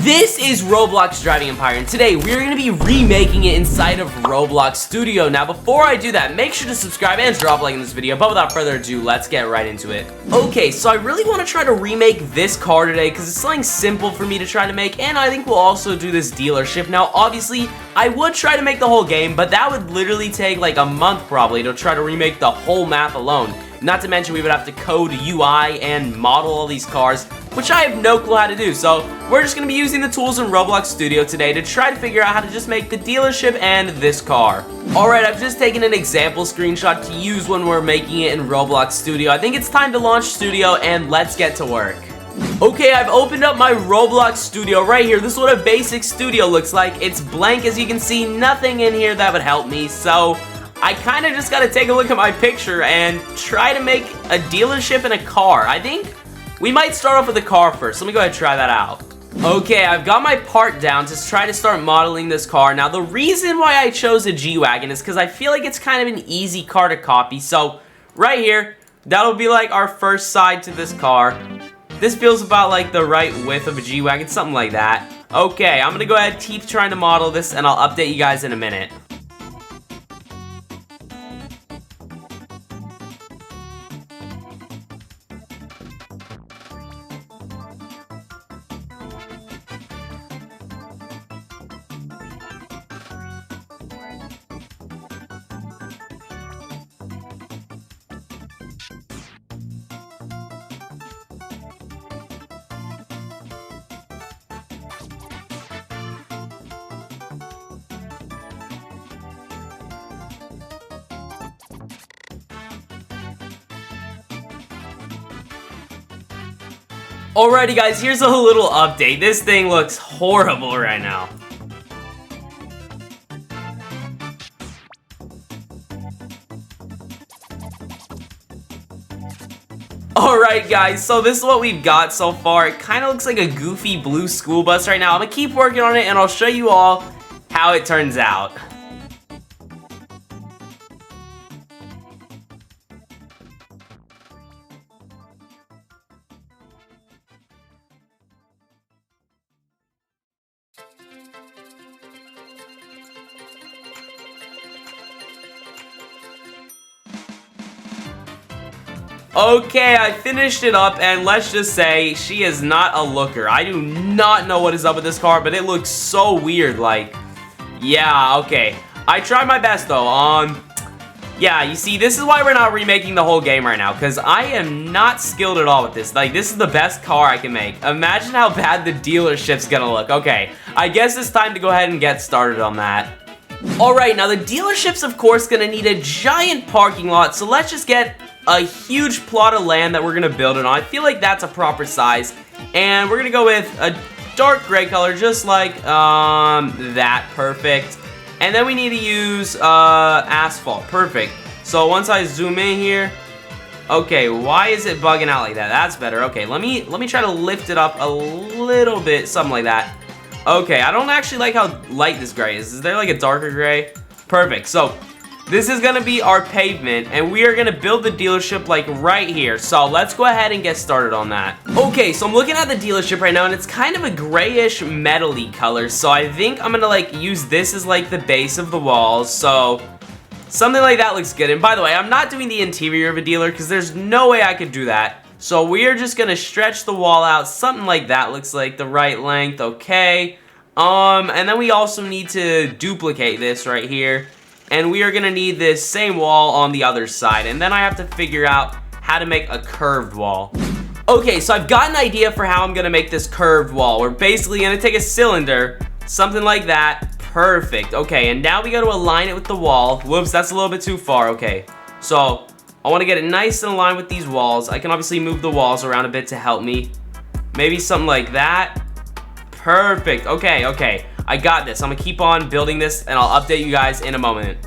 This is Roblox Driving Empire, and today we're going to be remaking it inside of Roblox Studio. Now, before I do that, make sure to subscribe and drop a like in this video, but without further ado, let's get right into it. Okay, so I really want to try to remake this car today, because it's something simple for me to try to make, and I think we'll also do this dealership. Now, obviously, I would try to make the whole game, but that would literally take like a month probably to try to remake the whole map alone. Not to mention we would have to code UI and model all these cars, which I have no clue how to do. So we're just going to be using the tools in Roblox Studio today to try to figure out how to just make the dealership and this car. Alright, I've just taken an example screenshot to use when we're making it in Roblox Studio. I think it's time to launch Studio and let's get to work. Okay, I've opened up my Roblox Studio right here. This is what a basic studio looks like. It's blank, as you can see, nothing in here that would help me. So I kind of just got to take a look at my picture and try to make a dealership and a car. I think we might start off with the car first. Let me go ahead and try that out. Okay, I've got my part down to try to start modeling this car. Now, the reason why I chose a G-Wagon is because I feel like it's kind of an easy car to copy. So, right here, that'll be like our first side to this car. This feels about like the right width of a G-Wagon, something like that. Okay, I'm going to go ahead and keep trying to model this, and I'll update you guys in a minute. Alrighty guys, here's a little update. This thing looks horrible right now. Alright guys, so this is what we've got so far. It kind of looks like a goofy blue school bus right now. I'm gonna keep working on it and I'll show you all how it turns out. Okay, I finished it up, and let's just say she is not a looker. I do not know what is up with this car, but it looks so weird, like, yeah, okay. I tried my best, though. Yeah, you see, this is why we're not remaking the whole game right now, because I am not skilled at all with this. Like, this is the best car I can make. Imagine how bad the dealership's gonna look. Okay, I guess it's time to go ahead and get started on that. Alright, now the dealership's, of course, gonna need a giant parking lot, so let's just get a huge plot of land that we're gonna build it on. I feel like that's a proper size, and we're gonna go with a dark gray color, just like that. Perfect. And then we need to use asphalt. Perfect. So once I zoom in here, okay, why is it bugging out like that? That's better. Okay, let me try to lift it up a little bit, something like that. Okay, I don't actually like how light this gray is. Is there like a darker gray? Perfect. So this is gonna be our pavement, and we are gonna build the dealership like right here. So let's go ahead and get started on that. Okay, so I'm looking at the dealership right now, and it's kind of a grayish metal-y color. So I think I'm gonna like use this as like the base of the walls. So something like that looks good. And by the way, I'm not doing the interior of a dealer because there's no way I could do that. So we are just gonna stretch the wall out. Something like that looks like the right length. Okay. And then we also need to duplicate this right here. And we are gonna need this same wall on the other side. And then I have to figure out how to make a curved wall. Okay, so I've got an idea for how I'm gonna make this curved wall. We're basically gonna take a cylinder, something like that. Perfect. Okay, and now we gotta align it with the wall. Whoops, that's a little bit too far. Okay, so I wanna get it nice and aligned with these walls. I can obviously move the walls around a bit to help me. Maybe something like that. Perfect. Okay. I got this. I'm gonna keep on building this, and I'll update you guys in a moment.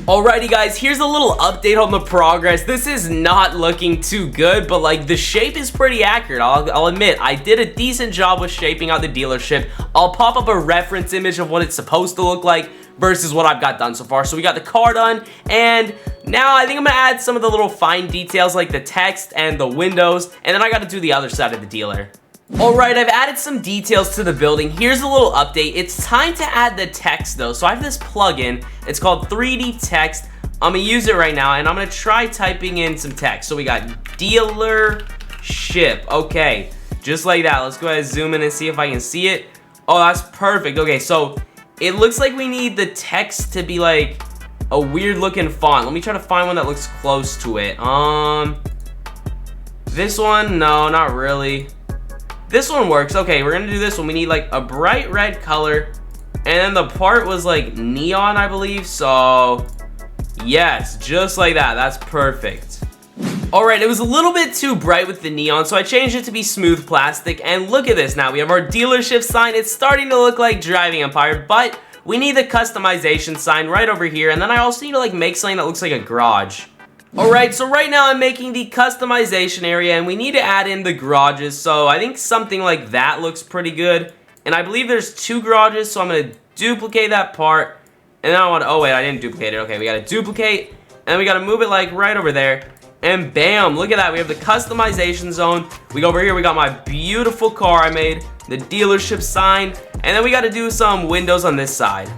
Alrighty guys, here's a little update on the progress. This is not looking too good, but like the shape is pretty accurate. I'll admit, I did a decent job with shaping out the dealership. I'll pop up a reference image of what it's supposed to look like versus what I've got done so far. So we got the car done, and now I think I'm gonna add some of the little fine details like the text and the windows, and then I gotta do the other side of the dealer. Alright, I've added some details to the building. Here's a little update. It's time to add the text though. So I have this plugin. It's called 3D Text. I'm gonna use it right now and I'm gonna try typing in some text. So we got dealership. Okay, just like that. Let's go ahead and zoom in and see if I can see it. Oh, that's perfect. Okay, so it looks like we need the text to be like a weird looking font. Let me try to find one that looks close to it. This one, no, not really. This one works. Okay, we're gonna do this one. We need like a bright red color, and then the part was like neon, I believe. So yes, just like that. That's perfect. Alright, it was a little bit too bright with the neon, so I changed it to be smooth plastic, and look at this now. We have our dealership sign. It's starting to look like Driving Empire, but we need the customization sign right over here, and then I also need to like make something that looks like a garage. Alright, so right now I'm making the customization area, and we need to add in the garages, so I think something like that looks pretty good. And I believe there's 2 garages, so I'm going to duplicate that part, and then I want to, oh wait, I didn't duplicate it. Okay, we got to duplicate, and then we got to move it like right over there, and bam, look at that. We have the customization zone. We go over here, we got my beautiful car I made, the dealership sign, and then we got to do some windows on this side.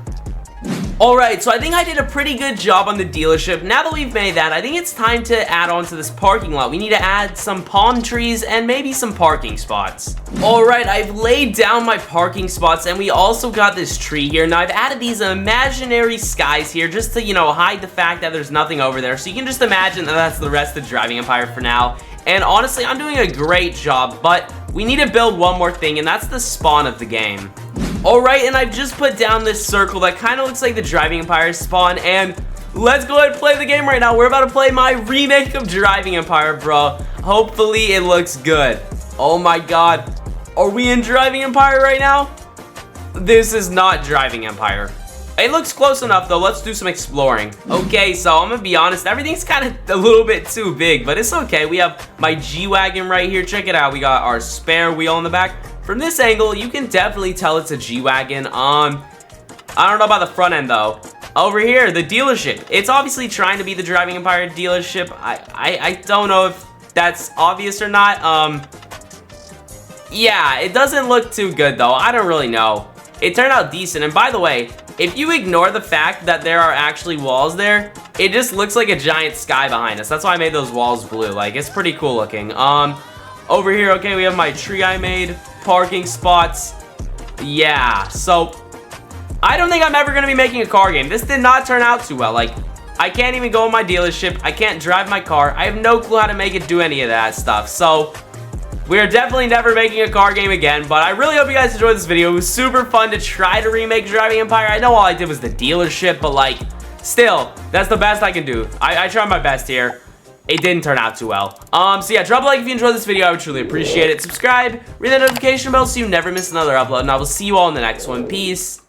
Alright, so I think I did a pretty good job on the dealership. Now that we've made that, I think it's time to add on to this parking lot. We need to add some palm trees and maybe some parking spots. Alright, I've laid down my parking spots, and we also got this tree here. Now, I've added these imaginary skies here just to, you know, hide the fact that there's nothing over there. So you can just imagine that that's the rest of Driving Empire for now. And honestly, I'm doing a great job, but we need to build one more thing, and that's the spawn of the game. Alright, and I've just put down this circle that kind of looks like the Driving Empire spawn, and let's go ahead and play the game right now. We're about to play my remake of Driving Empire, bro. Hopefully it looks good. Oh my god. Are we in Driving Empire right now? This is not Driving Empire. It looks close enough though. Let's do some exploring. Okay, so I'm gonna be honest, everything's kind of a little bit too big, but it's okay. We have my G-Wagon right here. Check it out. We got our spare wheel in the back. From this angle, you can definitely tell it's a G-Wagon. I don't know about the front end though. Over here, the dealership. It's obviously trying to be the Driving Empire dealership. I don't know if that's obvious or not. Yeah, it doesn't look too good though. I don't really know. It turned out decent. And by the way, if you ignore the fact that there are actually walls there, it just looks like a giant sky behind us. That's why I made those walls blue. Like, it's pretty cool looking. Over here, okay, we have my tree I made. Parking spots. Yeah, so I don't think I'm ever going to be making a car game. This did not turn out too well. Like, I can't even go in my dealership. I can't drive my car. I have no clue how to make it do any of that stuff. So we're definitely never making a car game again, but I really hope you guys enjoyed this video. It was super fun to try to remake Driving Empire. I know all I did was the dealership, but like, still, that's the best I can do. I tried my best here. It didn't turn out too well. So yeah, drop a like if you enjoyed this video. I would truly appreciate it. Subscribe, ring the notification bell so you never miss another upload, and I will see you all in the next one. Peace.